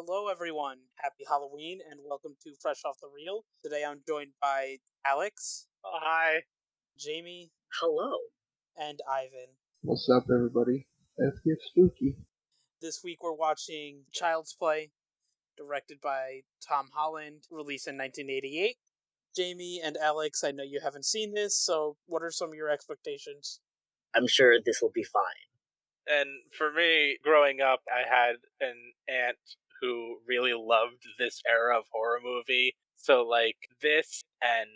Hello, everyone. Happy Halloween and welcome to Fresh Off the Reel. Today I'm joined by Alex, Oh, hi. Jamie, Hello. and Ivan. What's up, everybody? Let's get spooky. This week we're watching Child's Play, directed by Tom Holland, released in 1988. Jamie and Alex, I know you haven't seen this, so what are some of your expectations? I'm sure this will be fine. And for me, growing up, I had an aunt who really loved this era of horror movie. So, like, this and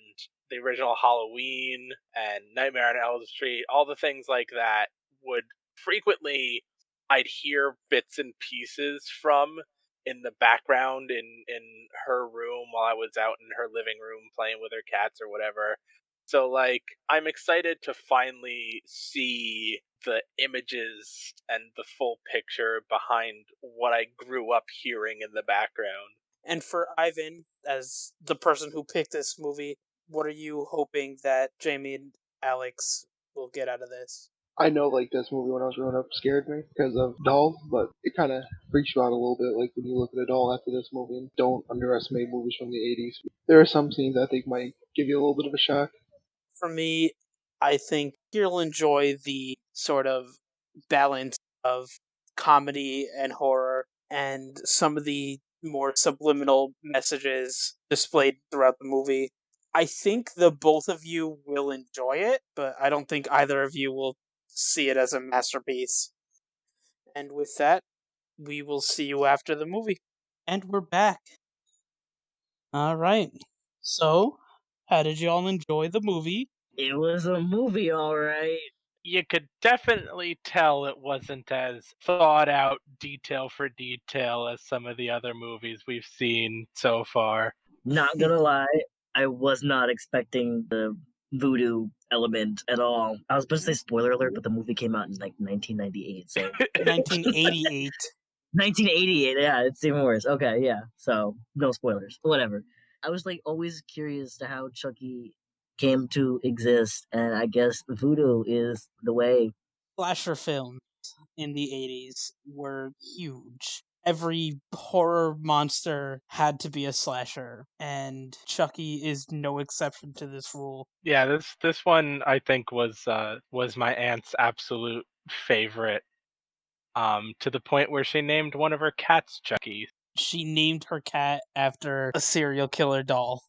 the original Halloween and Nightmare on Elm Street, all the things like that would frequently, I'd hear bits and pieces from in the background in her room while I was out in her living room playing with her cats or whatever. So, like, I'm excited to finally see the images and the full picture behind what I grew up hearing in the background. And for Ivan, as the person who picked this movie, what are you hoping that Jamie and Alex will get out of this? I know, like, this movie when I was growing up scared me because of dolls, but it kind of freaks you out a little bit, like, when you look at a doll after this movie, and don't underestimate movies from the 80s. There are some scenes I think might give you a little bit of a shock. For me, I think you'll enjoy the sort of balance of comedy and horror and some of the more subliminal messages displayed throughout the movie. I think the both of you will enjoy it, but I don't think either of you will see it as a masterpiece. And with that, we will see you after the movie. And we're back. All right. So, how did you all enjoy the movie? It was a movie, alright. You could definitely tell it wasn't as thought out detail for detail as some of the other movies we've seen so far. Not gonna lie, I was not expecting the voodoo element at all. I was supposed to say spoiler alert, but the movie came out in like 1998, so 1988. 1988, yeah, it's even worse. Okay, yeah, so no spoilers. Whatever. I was like always curious to how Chucky came to exist, and I guess voodoo is the way. Slasher films in the 80s were huge. Every horror monster had to be a slasher, and Chucky is no exception to this rule. Yeah, this one I think was my aunt's absolute favorite. To the point where she named one of her cats Chucky. She named her cat after a serial killer doll.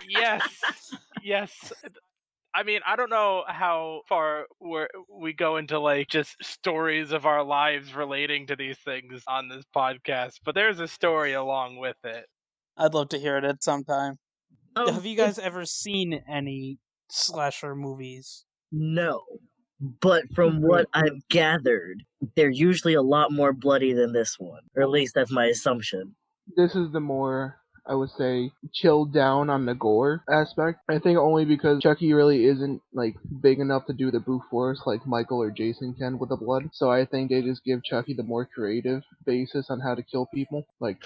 Yes, yes. I mean, I don't know how far we go into like just stories of our lives relating to these things on this podcast, but there's a story along with it. I'd love to hear it at some time. Have you If guys ever seen any slasher movies? No. But from what I've gathered, they're usually a lot more bloody than this one. Or at least that's my assumption. This is the more, I would say, chilled down on the gore aspect. I think only because Chucky really isn't, like, big enough to do the brute force like Michael or Jason can with the blood. So I think they just give Chucky the more creative basis on how to kill people, like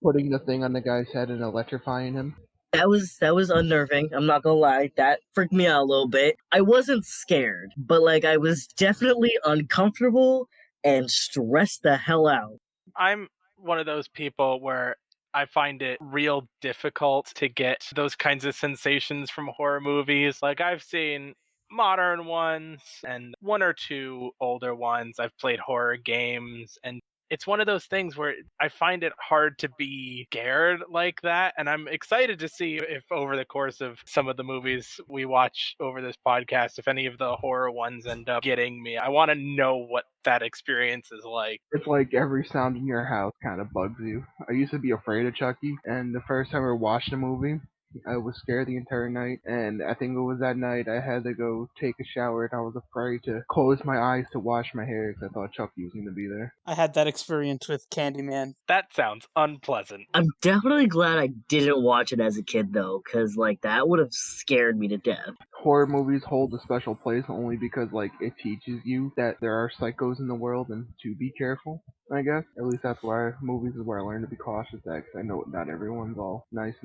putting the thing on the guy's head and electrifying him. That was unnerving, I'm not gonna lie. That freaked me out a little bit. I wasn't scared, but like I was definitely uncomfortable and stressed the hell out. I'm one of those people where I find it real difficult to get those kinds of sensations from horror movies. Like, I've seen modern ones and one or two older ones. I've played horror games, and it's one of those things where I find it hard to be scared like that. And I'm excited to see if over the course of some of the movies we watch over this podcast, if any of the horror ones end up getting me. I want to know what that experience is like. It's like every sound in your house kind of bugs you. I used to be afraid of Chucky, and the first time I watched the movie, I was scared the entire night, and I think it was that night I had to go take a shower, and I was afraid to close my eyes to wash my hair because I thought Chucky was going to be there. I had that experience with Candyman. That sounds unpleasant. I'm definitely glad I didn't watch it as a kid though, because like that would have scared me to death. Horror movies hold a special place only because, like, it teaches you that there are psychos in the world and to be careful, I guess. At least that's why movies is where I learn to be cautious at, 'cause I know not everyone's all nice.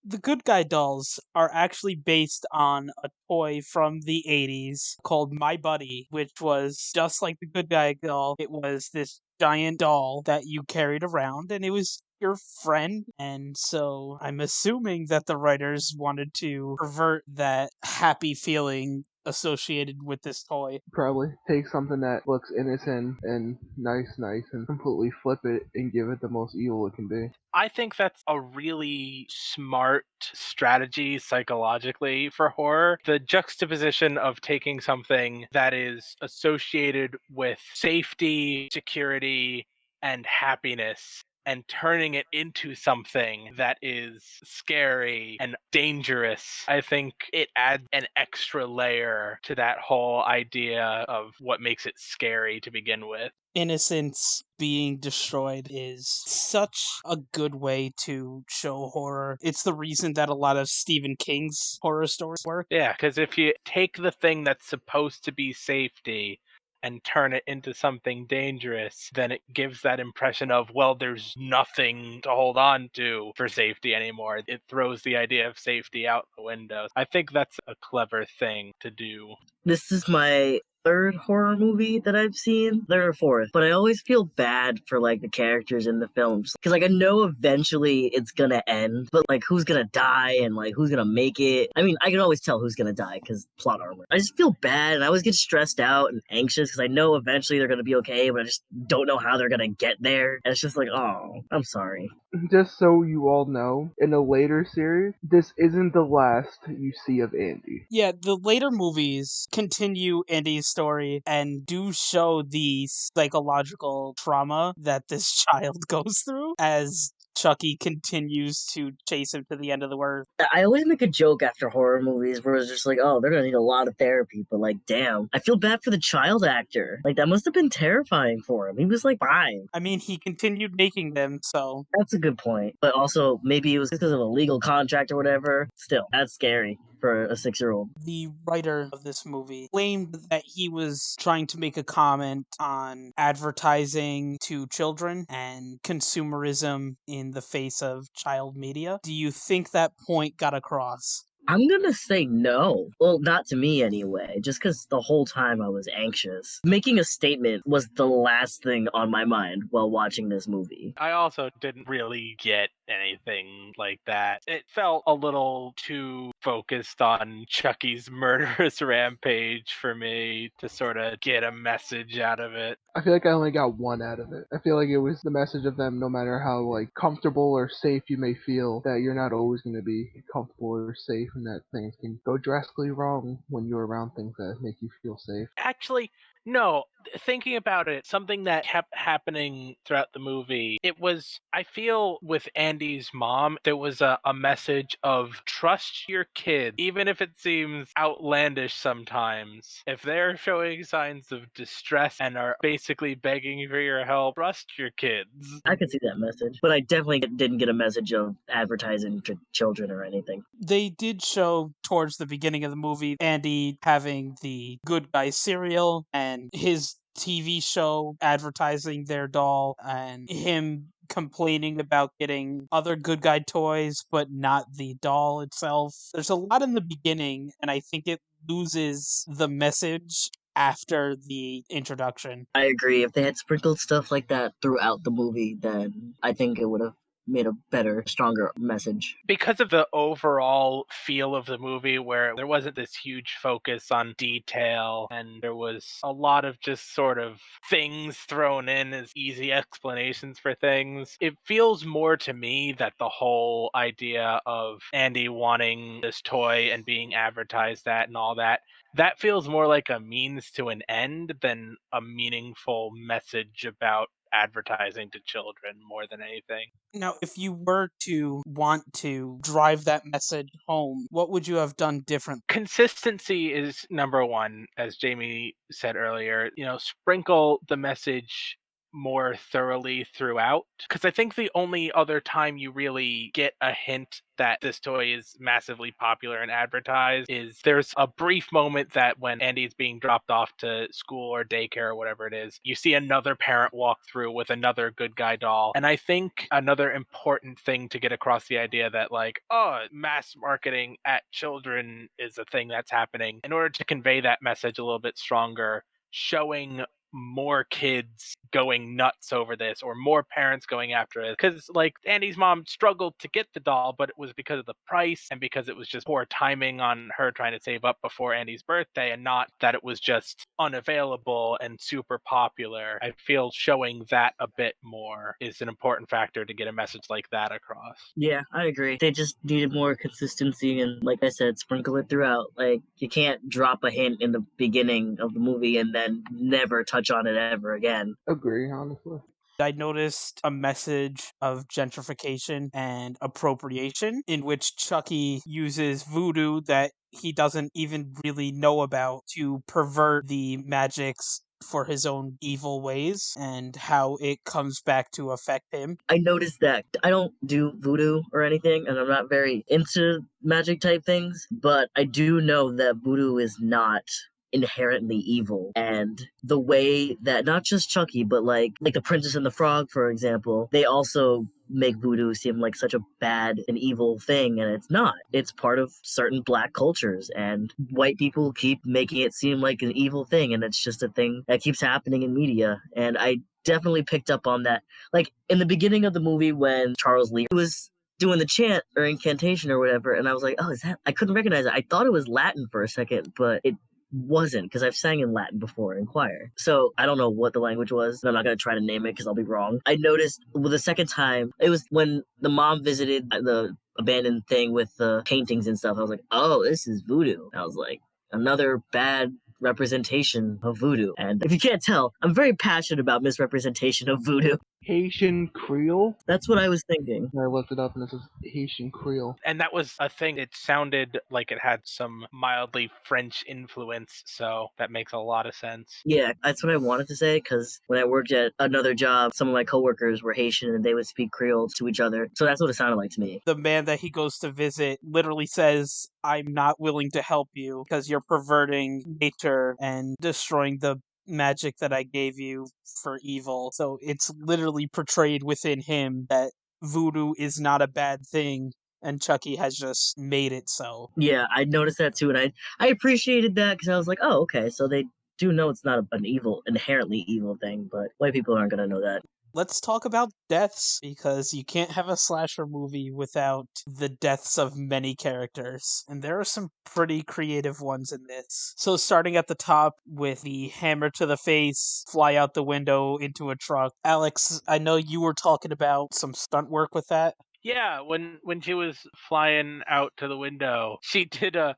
The Good Guy dolls are actually based on a toy from the 80s called My Buddy, which was just like the Good Guy doll. It was this giant doll that you carried around, and it was your friend. And so I'm assuming that the writers wanted to pervert that happy feeling associated with this toy. Probably take something that looks innocent and nice, and completely flip it and give it the most evil it can be. I think that's a really smart strategy psychologically for horror. The juxtaposition of taking something that is associated with safety, security, and happiness and turning it into something that is scary and dangerous. I think it adds an extra layer to that whole idea of what makes it scary to begin with. Innocence being destroyed is such a good way to show horror. It's the reason that a lot of Stephen King's horror stories work. Yeah, because if you take the thing that's supposed to be safety and turn it into something dangerous, then it gives that impression of, well, there's nothing to hold on to for safety anymore. It throws the idea of safety out the window. I think that's a clever thing to do. This is my third horror movie that I've seen, third or fourth, but I always feel bad for like the characters in the films because like I know eventually it's gonna end, but like who's gonna die and like who's gonna make it? I mean, I can always tell who's gonna die because plot armor. I just feel bad and I always get stressed out and anxious because I know eventually they're gonna be okay, but I just don't know how they're gonna get there. And it's just like, oh, I'm sorry. Just so you all know, in a later series, this isn't the last you see of Andy. Yeah, the later movies continue Andy's story and do show the psychological trauma that this child goes through as Chucky continues to chase him to the end of the earth. I always make a joke after horror movies where it's just like, oh, they're gonna need a lot of therapy, but like, damn, I feel bad for the child actor. Like, that must have been terrifying for him. He was like 5. I mean, he continued making them, so That's a good point. But also, maybe it was because of a legal contract or whatever. Still, that's scary for a 6-year-old. the writer of this movie claimed that he was trying to make a comment on advertising to children and consumerism in the face of child media. Do you think that point got across? I'm gonna say no. Well, not to me anyway, just because the whole time I was anxious. Making a statement was the last thing on my mind while watching this movie. I also didn't really get anything like that. It felt a little too focused on Chucky's murderous rampage for me to sort of get a message out of it. I feel like I only got one out of it. I feel like it was the message of them, no matter how like comfortable or safe you may feel, that you're not always going to be comfortable or safe, and that things can go drastically wrong when you're around things that make you feel safe. Actually, no, thinking about it, something that kept happening throughout the movie, it was, I feel, with Andy's mom, there was a message of trust your kid, even if it seems outlandish sometimes. If they're showing signs of distress and are basically begging for your help, trust your kids. I could see that message, but I definitely didn't get a message of advertising to children or anything. They did show towards the beginning of the movie Andy having the good guy cereal and his TV show advertising their doll and him complaining about getting other good guy toys but not the doll itself. There's a lot in the beginning and I think it loses the message after the introduction. I agree. If they had sprinkled stuff like that throughout the movie, then I think it would have made a better, stronger message. Because of the overall feel of the movie, where there wasn't this huge focus on detail and there was a lot of just sort of things thrown in as easy explanations for things, it feels more to me that the whole idea of Andy wanting this toy and being advertised that and all that, that feels more like a means to an end than a meaningful message about advertising to children more than anything. Now, if you were to want to drive that message home, what would you have done different? Consistency is number one, as Jamie said earlier. Sprinkle the message more thoroughly throughout, because I think the only other time you really get a hint that this toy is massively popular and advertised is there's a brief moment that when Andy's being dropped off to school or daycare or whatever it is, you see another parent walk through with another good guy doll. And I think another important thing to get across the idea that, like, oh, mass marketing at children is a thing that's happening, in order to convey that message a little bit stronger, showing more kids going nuts over this or more parents going after it. Because, like, Andy's mom struggled to get the doll, but it was because of the price and because it was just poor timing on her trying to save up before Andy's birthday, and not that it was just unavailable and super popular. I feel showing that a bit more is an important factor to get a message like that across. Yeah, I agree. They just needed more consistency and, like I said, sprinkle it throughout. Like, you can't drop a hint in the beginning of the movie and then never touch on it ever again. Agree, honestly. I noticed a message of gentrification and appropriation in which Chucky uses voodoo that he doesn't even really know about to pervert the magics for his own evil ways and how it comes back to affect him. I noticed that. I don't do voodoo or anything, and I'm not very into magic type things, but I do know that voodoo is not inherently evil, and the way that not just Chucky but like the Princess and the Frog, for example, they also make voodoo seem like such a bad and evil thing, and it's not. It's part of certain black cultures, and white people keep making it seem like an evil thing, and it's just a thing that keeps happening in media. And I definitely picked up on that, like in the beginning of the movie when Charles Lee was doing the chant or incantation or whatever, and I was like, oh, is that? I couldn't recognize it. I thought it was Latin for a second, but it wasn't, because I've sang in Latin before in choir. So I don't know what the language was, and I'm not going to try to name it because I'll be wrong. I noticed the second time, it was when the mom visited the abandoned thing with the paintings and stuff. I was like, oh, this is voodoo. I was like, another bad representation of voodoo. And if you can't tell, I'm very passionate about misrepresentation of voodoo. Haitian Creole? That's what I was thinking. I looked it up and it says Haitian Creole. And that was a thing. It sounded like it had some mildly French influence, so that makes a lot of sense. Yeah, that's what I wanted to say, because when I worked at another job, some of my coworkers were Haitian and they would speak Creole to each other. So that's what it sounded like to me. The man that he goes to visit literally says, I'm not willing to help you because you're perverting nature and destroying the magic that I gave you for evil. So it's literally portrayed within him that voodoo is not a bad thing, and Chucky has just made it so. Yeah, I noticed that too, and I appreciated that because I was like, oh, okay, so they do know it's not an evil, inherently evil thing, but white people aren't going to know that. Let's talk about deaths, because you can't have a slasher movie without the deaths of many characters. And there are some pretty creative ones in this. So starting at the top with the hammer to the face, fly out the window into a truck. Alex, I know you were talking about some stunt work with that. Yeah, when she was flying out to the window, she did a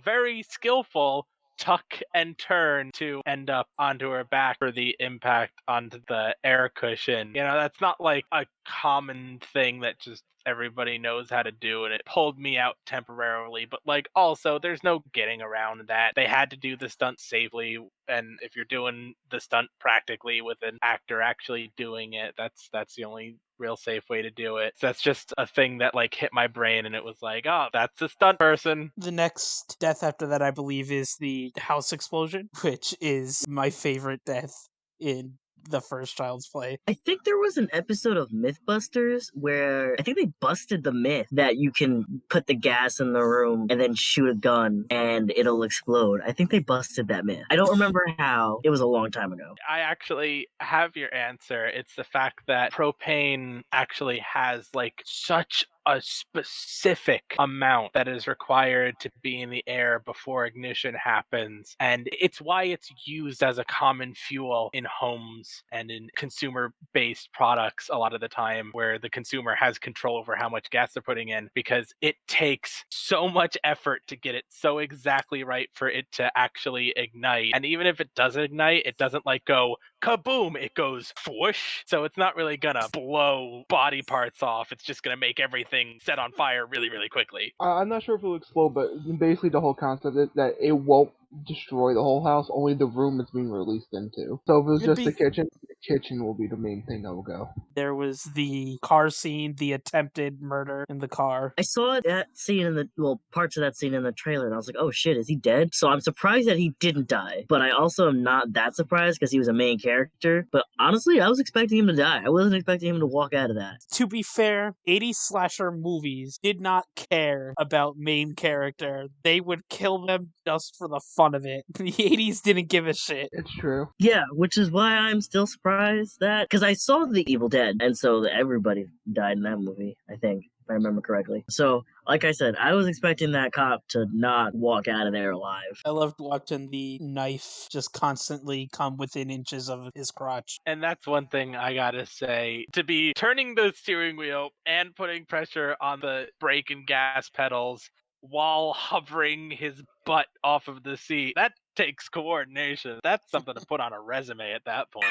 very skillful tuck and turn to end up onto her back for the impact onto the air cushion. You know, that's not like a common thing that just everybody knows how to do, and it pulled me out temporarily. But like, also, there's no getting around that. They had to do the stunt safely, and if you're doing the stunt practically with an actor actually doing it, that's the only real safe way to do it. So that's just a thing that like hit my brain, and it was like, oh, that's a stunt person. The next death after that, I believe, is the house explosion, which is my favorite death in the first Child's Play. I think there was an episode of Mythbusters where I think they busted the myth that you can put the gas in the room and then shoot a gun and it'll explode. I think they busted that myth. I don't remember how. It was a long time ago. I actually have your answer. It's the fact that propane actually has like such a specific amount that is required to be in the air before ignition happens. And it's why it's used as a common fuel in homes and in consumer based products a lot of the time, where the consumer has control over how much gas they're putting in, because it takes so much effort to get it so exactly right for it to actually ignite. And even if it does ignite, it doesn't like go kaboom, it goes whoosh. So it's not really gonna blow body parts off. It's just gonna make everything set on fire really, really quickly. I'm not sure if it'll explode, but basically the whole concept is that it won't destroy the whole house, only the room it's being released into. So if it was It'd just the be kitchen, kitchen will be the main thing that will go. There was the car scene, the attempted murder in the car. I saw that scene parts of that scene in the trailer, and I was like, oh shit, is he dead? So I'm surprised that he didn't die, but I also am not that surprised because he was a main character. But honestly, I was expecting him to die. I wasn't expecting him to walk out of that. To be fair, 80s slasher movies did not care about main character. They would kill them just for the fun of it. The 80s didn't give a shit. It's true. Yeah, which is why I'm still surprised that, because I saw The Evil Dead, and so everybody died in that movie, I think, if I remember correctly. So, like I said, I was expecting that cop to not walk out of there alive. I loved watching the knife just constantly come within inches of his crotch. And that's one thing I gotta say. To be turning the steering wheel and putting pressure on the brake and gas pedals while hovering his butt off of the seat, that takes coordination. That's something to put on a resume at that point.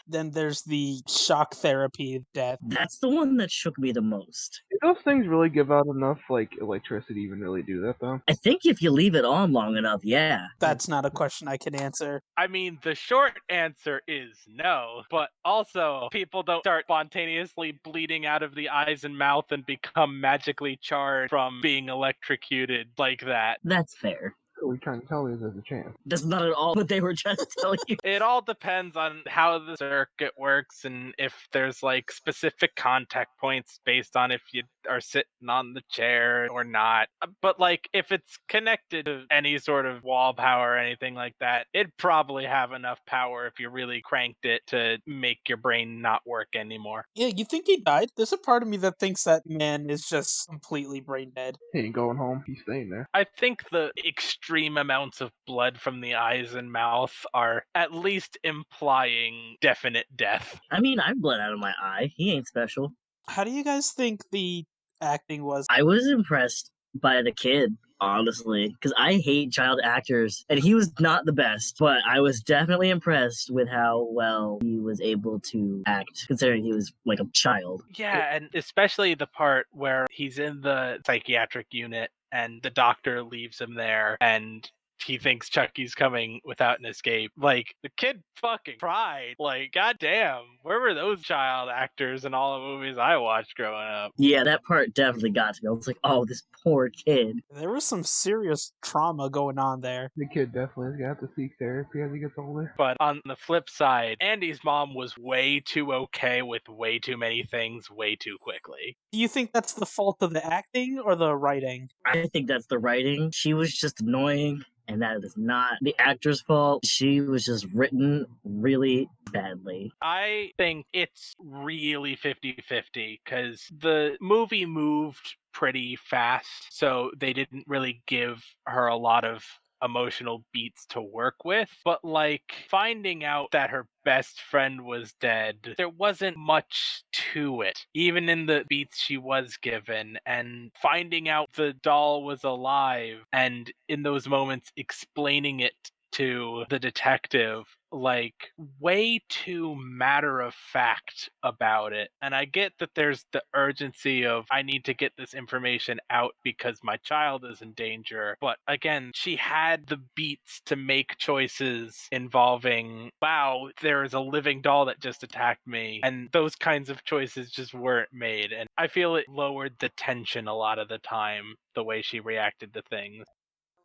Then there's the shock therapy death. That's the one that shook me the most. Do those things really give out enough electricity to even really do that though? I think if you leave it on long enough, yeah. That's not a question I can answer. I mean, the short answer is no, but also people don't start spontaneously bleeding out of the eyes and mouth and become magically charged from being electrocuted like that. That's fair. What are we trying to tell me is there's a chance? That's not at all what they were trying to tell you. It all depends on how the circuit works and if there's like specific contact points based on if you are sitting on the chair or not. But like if it's connected to any sort of wall power or anything like that, it'd probably have enough power if you really cranked it to make your brain not work anymore. Yeah, you think he died? There's a part of me that thinks that man is just completely brain dead. He ain't going home. He's staying there. I think the extreme amounts of blood from the eyes and mouth are at least implying definite death. I mean, I've bled out of my eye. He ain't special. How do you guys think the acting was? I was impressed by the kid, honestly, because I hate child actors, and he was not the best, but I was definitely impressed with how well he was able to act, considering he was like a child. Yeah, and especially the part where he's in the psychiatric unit and the doctor leaves him there and he thinks Chucky's coming without an escape. Like, the kid fucking cried. Like, goddamn, where were those child actors in all the movies I watched growing up? Yeah, that part definitely got to me. I was like, oh, this poor kid. There was some serious trauma going on there. The kid definitely is gonna have to seek therapy as he gets older. But on the flip side, Andy's mom was way too okay with way too many things way too quickly. Do you think that's the fault of the acting or the writing? I think that's the writing. She was just annoying, and that is not the actor's fault. She was just written really badly. I think it's really 50-50 because the movie moved pretty fast, so they didn't really give her a lot of emotional beats to work with. But like finding out that her best friend was dead, there wasn't much to it, even in the beats she was given. And finding out the doll was alive and in those moments explaining it to the detective, like, way too matter of fact about it. And I get that there's the urgency of, I need to get this information out because my child is in danger. But again, she had the beats to make choices involving, wow, there is a living doll that just attacked me. And those kinds of choices just weren't made. And I feel it lowered the tension a lot of the time, the way she reacted to things.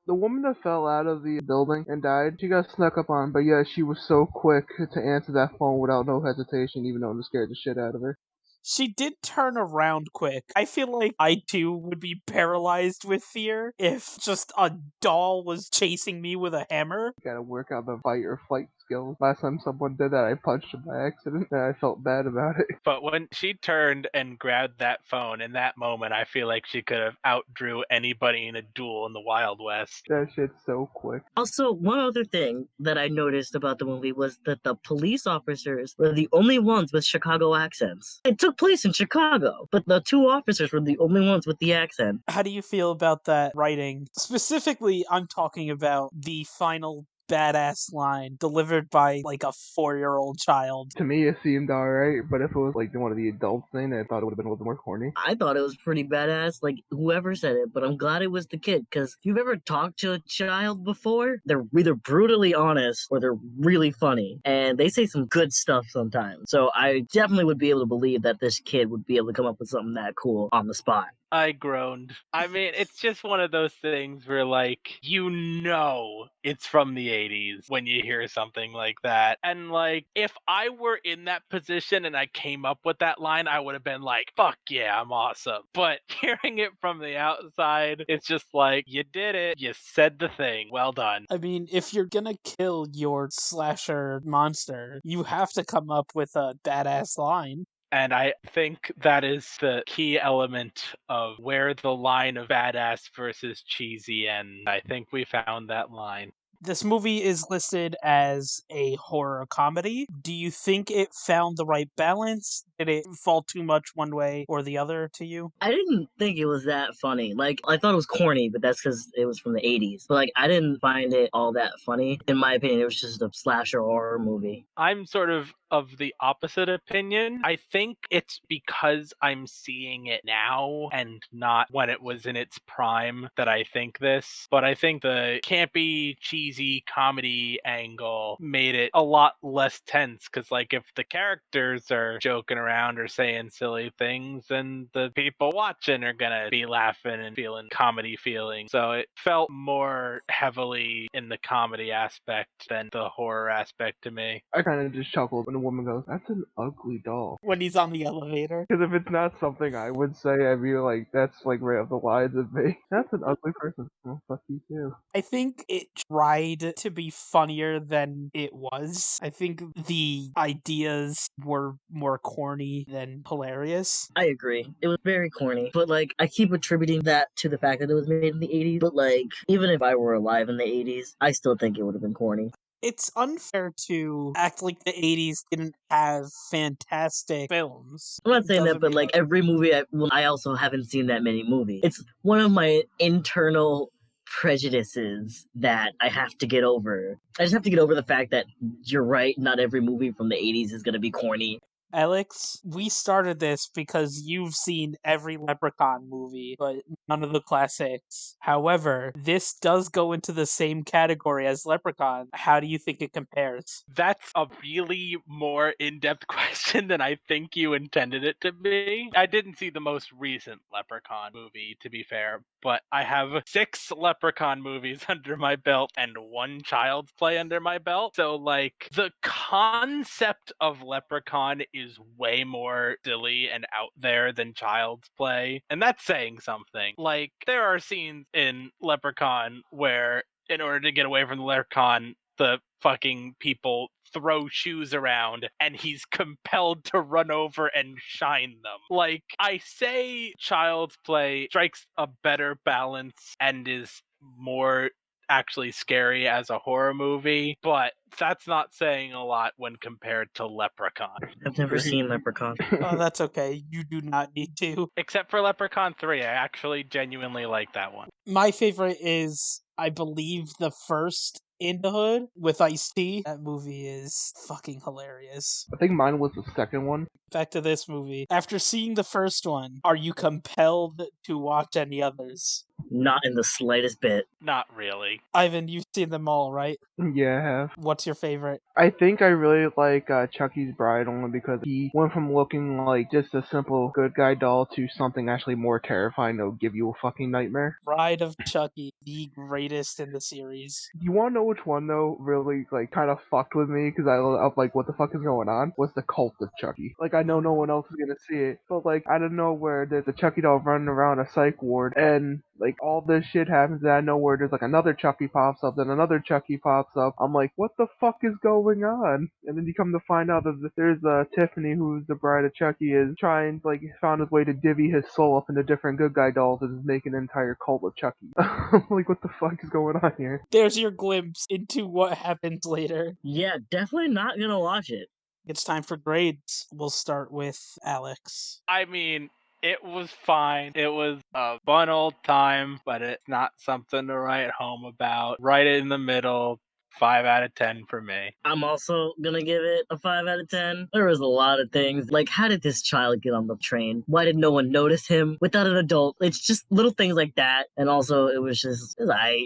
The woman that fell out of the building and died, she got snuck up on, but yeah, she was so quick to answer that phone without no hesitation, even though it scared the shit out of her. She did turn around quick. I feel like I too would be paralyzed with fear if just a doll was chasing me with a hammer. Gotta work out the fight or flight skills. Last time someone did that, I punched him by accident, and I felt bad about it. But when she turned and grabbed that phone in that moment, I feel like she could have outdrew anybody in a duel in the Wild West. That shit's so quick. Also, one other thing that I noticed about the movie was that the police officers were the only ones with Chicago accents. It took place in Chicago, but the two officers were the only ones with the accent. How do you feel about that writing? Specifically, I'm talking about the final badass line delivered by like a 4-year-old child. To me, it seemed alright, but if it was like one of the adults saying it, I thought it would have been a little bit more corny. I thought it was pretty badass, like whoever said it, but I'm glad it was the kid, because if you've ever talked to a child before, they're either brutally honest or they're really funny, and they say some good stuff sometimes. So I definitely would be able to believe that this kid would be able to come up with something that cool on the spot. I groaned. I mean, it's just one of those things where, like, you know it's from the 80s when you hear something like that. And, like, if I were in that position and I came up with that line, I would have been like, fuck yeah, I'm awesome. But hearing it from the outside, it's just like, you did it. You said the thing. Well done. I mean, if you're gonna kill your slasher monster, you have to come up with a badass line. And I think that is the key element of where the line of badass versus cheesy, and I think we found that line. This movie is listed as a horror comedy. Do you think it found the right balance? Did it fall too much one way or the other to you? I didn't think it was that funny. Like, I thought it was corny, but that's because it was from the 80s. But, like, I didn't find it all that funny. In my opinion, it was just a slasher horror movie. I'm sort of the opposite opinion. I think it's because I'm seeing it now and not when it was in its prime that I think this. But I think the campy, cheesy comedy angle made it a lot less tense because, like, if the characters are joking around or saying silly things, then the people watching are gonna be laughing and feeling comedy feelings. So it felt more heavily in the comedy aspect than the horror aspect to me. I kind of just chuckled when a woman goes, "That's an ugly doll." When he's on the elevator? Because if it's not something I would say, I'd be like, that's like right up the lines of me. That's an ugly person. Well, fuck you too. I think it tried to be funnier than it was. I think the ideas were more corny than hilarious. I agree. It was very corny. But, like, I keep attributing that to the fact that it was made in the 80s. But, like, even if I were alive in the 80s, I still think it would have been corny. It's unfair to act like the 80s didn't have fantastic films. I'm not saying that, Doesn't but, mean like, every movie, I also haven't seen that many movies. It's one of my internal prejudices that I have to get over. I just have to get over the fact that you're right, not every movie from the 80s is going to be corny. Alex, we started this because you've seen every Leprechaun movie, but none of the classics. However, this does go into the same category as Leprechaun. How do you think it compares? That's a really more in-depth question than I think you intended it to be. I didn't see the most recent Leprechaun movie, to be fair, but I have 6 Leprechaun movies under my belt and 1 Child's Play under my belt. So, like, the concept of Leprechaun is way more silly and out there than Child's Play, and that's saying something. Like, there are scenes in Leprechaun where, in order to get away from the leprechaun, the fucking people throw shoes around and he's compelled to run over and shine them. Like, I say Child's Play strikes a better balance and is more actually scary as a horror movie, but that's not saying a lot when compared to Leprechaun. I've never seen Leprechaun. Oh, that's okay. You do not need to. Except for Leprechaun 3, I actually genuinely like that one. My favorite is, I believe, the first In the Hood with Ice-T. That movie is fucking hilarious. I think mine was the second one. Back to this movie. After seeing the first one, are you compelled to watch any others? Not in the slightest bit. Not really. Ivan, you've seen them all, right? Yeah, I have. What's your favorite? I think I really like Chucky's Bride only because he went from looking like just a simple good guy doll to something actually more terrifying that'll give you a fucking nightmare. Bride of Chucky, the greatest in the series. You want to know which one though really like kind of fucked with me because I'm like, what the fuck is going on? Was the Cult of Chucky? Like I know no one else is gonna see it, but like out of nowhere there's a Chucky doll running around a psych ward and like all this shit happens out of nowhere. There's like another Chucky pops up, then another Chucky pops up. I'm like, what the fuck is going on? And then you come to find out that there's Tiffany, who's the bride of Chucky, is trying like found his way to divvy his soul up into different good guy dolls and is making an entire cult of Chucky. I'm like, what the fuck is going on here? There's your glimpse into what happens later. Yeah, definitely not gonna watch it. It's time for grades. We'll start with Alex. I mean, it was fine. It was a fun old time, but it's not something to write home about. Right in the middle. 5 out of 10 for me. I'm also gonna give it a 5 out of 10. There was a lot of things. Like, how did this child get on the train? Why did no one notice him without an adult? It's just little things like that. And also, it was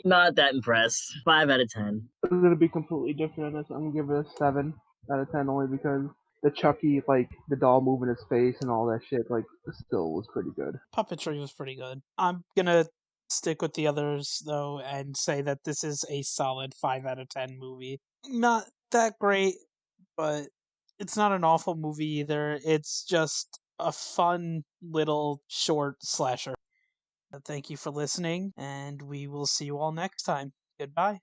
not that impressed. 5 out of 10. I'm gonna be completely different on this. I'm gonna give it a 7 out of 10 only because the Chucky, like the doll moving his face and all that shit, like still was pretty good. Puppetry was pretty good. I'm gonna stick with the others though and say that this is a solid 5 out of 10 movie. Not that great, but it's not an awful movie either. It's just a fun little short slasher. Thank you for listening, and we will see you all next time. Goodbye.